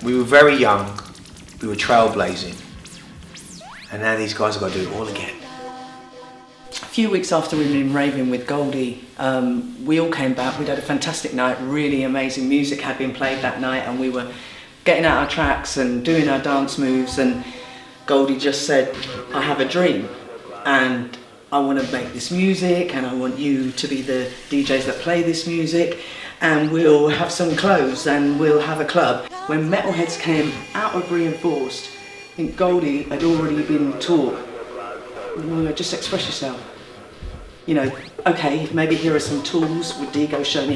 We were very young, we were trailblazing, and now these guys have got to do it all again. A few weeks after we'd been raving with Goldie, we all came back. We'd had a fantastic night, really amazing music had been played that night, and we were getting out our tracks and doing our dance moves, and Goldie just said, I have a dream, and I want to make this music, and I want you to be the DJs that play this music, and we'll have some clothes and we'll have a club. When Metalheadz came out of Reinforced, I think Goldie had already been taught, just express yourself. You know, okay, maybe here are some tools with Digo showing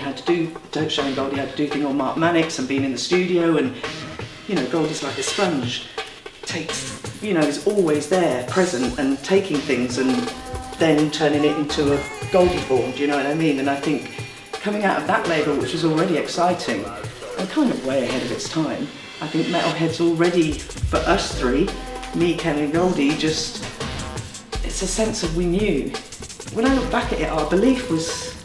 Goldie how to do things on Mark Mannix and being in the studio, and you know, Goldie's like a sponge, is always there, present, and taking things and then turning it into a Goldie form, do you know what I mean? And I think coming out of that label, which was already exciting and kind of way ahead of its time, I think Metalheadz already, for us three, me, Ken and Goldie, it's a sense of we knew. When I look back at it, our belief was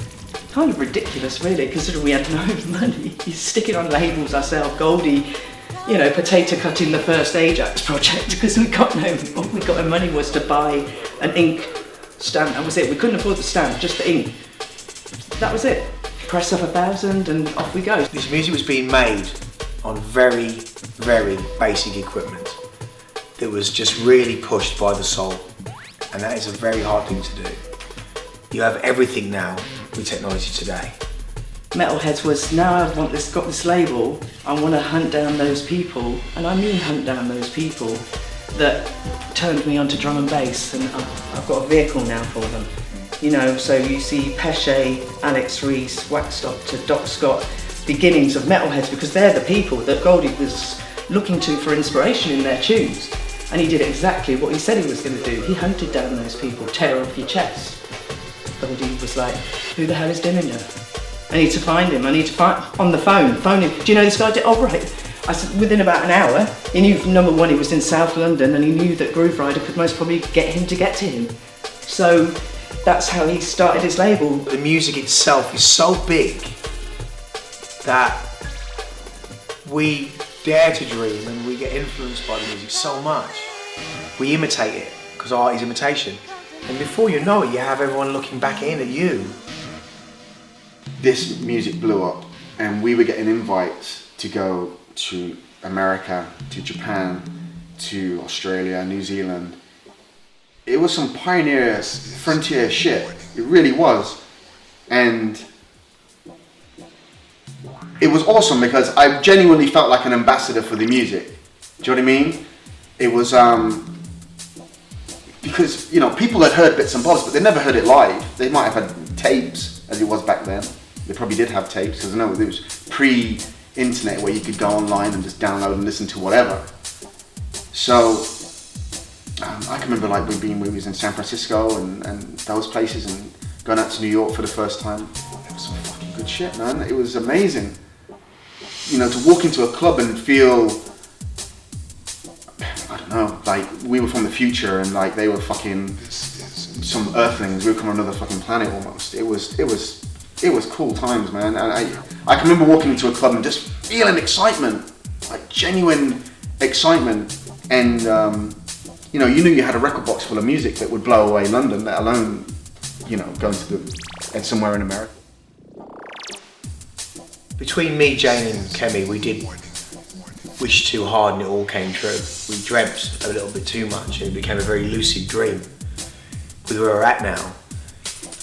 kind of ridiculous, really, considering we had no money. He's sticking on labels ourselves. Goldie, potato cutting the first Ajax project because all we got in money was to buy an ink stamp. That was it. We couldn't afford the stamp, just the ink. That was it. Press up 1,000 and off we go. This music was being made on very, very basic equipment that was just really pushed by the soul, and that is a very hard thing to do. You have everything now with technology today. Metalheadz was, now I've got this label, I want to hunt down those people, and I mean hunt down those people that turned me onto drum and bass, and I've got a vehicle now for them. So you see Pesce, Alex Reese, Waxstop to Doc Scott, beginnings of Metalheadz, because they're the people that Goldie was looking to for inspiration in their tunes. And he did exactly what he said he was going to do. He hunted down those people, tear off your chest. Goldie was like, who the hell is Dillinger? I need to find him, on the phone him. Do you know this guy? Oh, right. I said, within about an hour, he knew, number one, he was in South London, and he knew that Groove Rider could most probably get him to get to him. So that's how he started his label. The music itself is so big that we dare to dream, and we get influenced by the music so much. We imitate it, because art is imitation. And before you know it, you have everyone looking back in at you. This music blew up, and we were getting invites to go to America, to Japan, to Australia, New Zealand. It was some pioneer, frontier shit. It really was. And it was awesome because I genuinely felt like an ambassador for the music. Do you know what I mean? It was, because, people had heard bits and bobs, but they never heard it live. They might have had tapes, as it was back then. They probably did have tapes, because I know it was pre-internet where you could go online and just download and listen to whatever. So, I can remember we was in San Francisco and those places, and going out to New York for the first time. It was some fucking good shit, man. It was amazing. To walk into a club and feel, I don't know, like we were from the future and like they were fucking some earthlings. We were from another fucking planet almost. It was cool times, man. And I can remember walking into a club and just feeling excitement, like genuine excitement. And you knew you had a record box full of music that would blow away London, let alone, going to somewhere in America. Between me, Jane and Kemi, we did wish too hard and it all came true. We dreamt a little bit too much and it became a very lucid dream with where we're at now.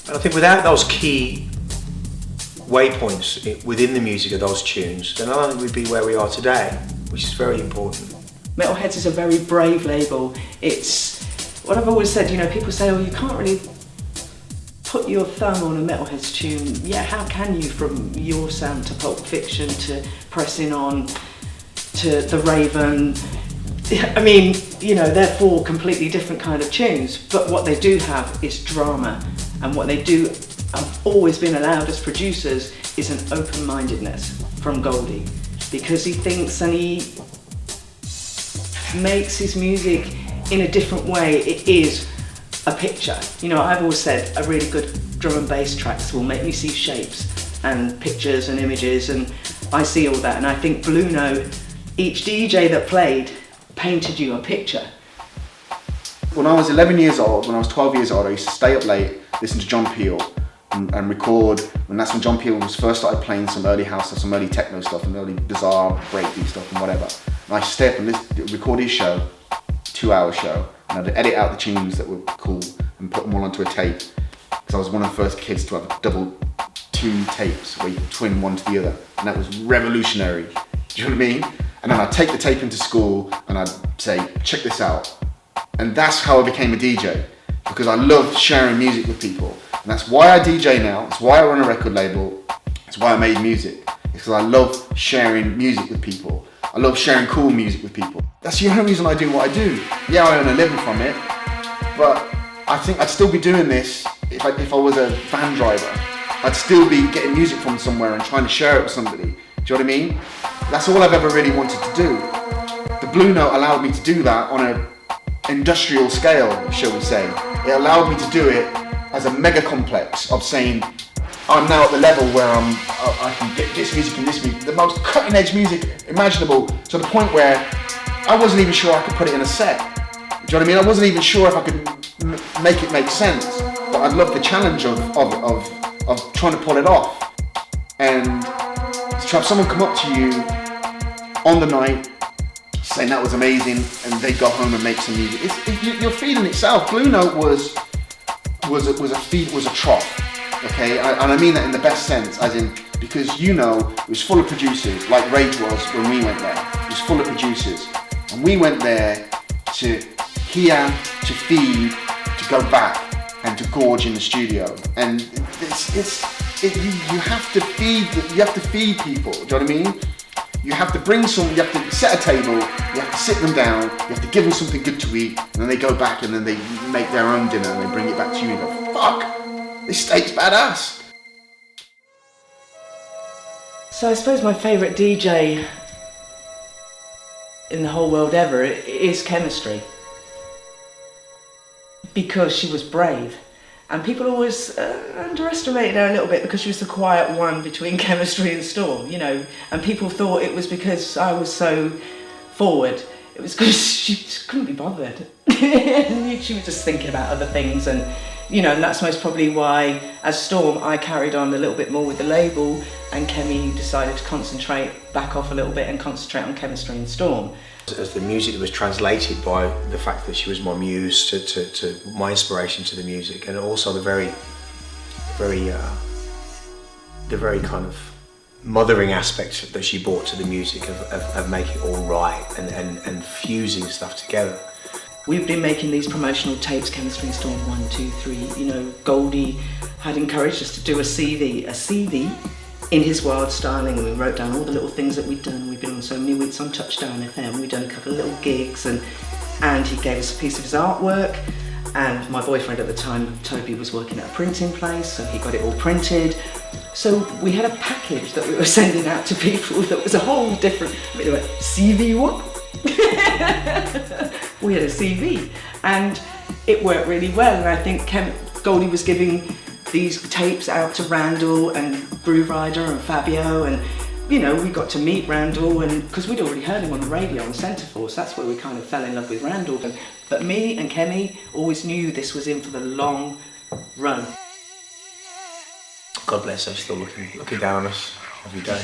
And I think without those key waypoints within the music of those tunes, then I don't think we'd be where we are today, which is very important. Metalheadz is a very brave label. It's what I've always said, people say, oh, you can't really put your thumb on a Metalheadz tune. Yeah, how can you, from your sound to Pulp Fiction to Pressing On to The Raven? I mean, they're four completely different kind of tunes, but what they do have is drama, and what they do have always been allowed as producers is an open-mindedness from Goldie, because he thinks and he makes his music in a different way. It is a picture. I've always said a really good drum and bass tracks will make me see shapes. and pictures and images, and I see all that, and I think Blue Note, each DJ that played painted you a picture. When I was 11 years old, when I was 12 years old, I used to stay up late, listen to John Peel and record, and that's when John Peel was first started playing some early house stuff, some early techno stuff, and early bizarre breakbeat stuff and whatever. And I used to stay up and record his show, 2-hour show, and I'd edit out the tunes that were cool and put them all onto a tape. Because I was one of the first kids to have a double 2 tapes where you could twin one to the other, and that was revolutionary. Do you know what I mean? And then I'd take the tape into school and I'd say, check this out. And that's how I became a DJ, because I loved sharing music with people. And that's why I DJ now, it's why I run a record label, it's why I made music. It's because I love sharing music with people. I love sharing cool music with people. That's the only reason I do what I do. Yeah, I earn a living from it, but I think I'd still be doing this if I was a van driver. I'd still be getting music from somewhere and trying to share it with somebody. Do you know what I mean? That's all I've ever really wanted to do. The Blue Note allowed me to do that on an industrial scale, shall we say. It allowed me to do it as a mega complex of saying, I'm now at the level where I can get this music and this music, the most cutting edge music imaginable, to the point where I wasn't even sure I could put it in a set. Do you know what I mean? I wasn't even sure if I could make it make sense, but I loved the challenge of trying to pull it off. And to have someone come up to you on the night saying that was amazing, and they go home and make some music. You're feeding itself. Blue Note was a trough, okay? And I mean that in the best sense, as in, because it was full of producers, like Rage was when we went there. It was full of producers, and we went there to hear, to feed, to go back, and to gorge in the studio. And you have to feed people. Do you know what I mean? You have to bring some, you have to set a table, you have to sit them down, you have to give them something good to eat, and then they go back and then they make their own dinner and they bring it back to you and go, fuck, this steak's badass. So I suppose my favourite DJ in the whole world ever is Chemistry, because she was brave. And people always underestimated her a little bit because she was the quiet one between Chemistry and Storm, and people thought it was because I was so forward. It was because she just couldn't be bothered. She was just thinking about other things, and and that's most probably why, as Storm, I carried on a little bit more with the label, and Kemi decided to concentrate, back off a little bit and concentrate on Chemistry and Storm. As the music was translated by the fact that she was my muse to my inspiration to the music, and also the very kind of mothering aspect that she brought to the music of making it all right and fusing stuff together. We've been making these promotional tapes, Chemistry and Storm 1, 2, 3. Goldie had encouraged us to do a CD in his wild styling, and we wrote down all the little things that we'd done. We'd been on so many weeks on Touchdown FM, we'd done a couple of little gigs, and he gave us a piece of his artwork, and my boyfriend at the time, Toby, was working at a printing place, so he got it all printed. So we had a package that we were sending out to people that was a whole different, CV what? We had a CV, and it worked really well, and I think Goldie was giving these tapes out to Randall and Groove Rider and Fabio, and we got to meet Randall, and because we'd already heard him on the radio on Centreforce, that's where we kind of fell in love with Randall. But me and Kemi always knew this was in for the long run. God bless her, still looking down on us every day.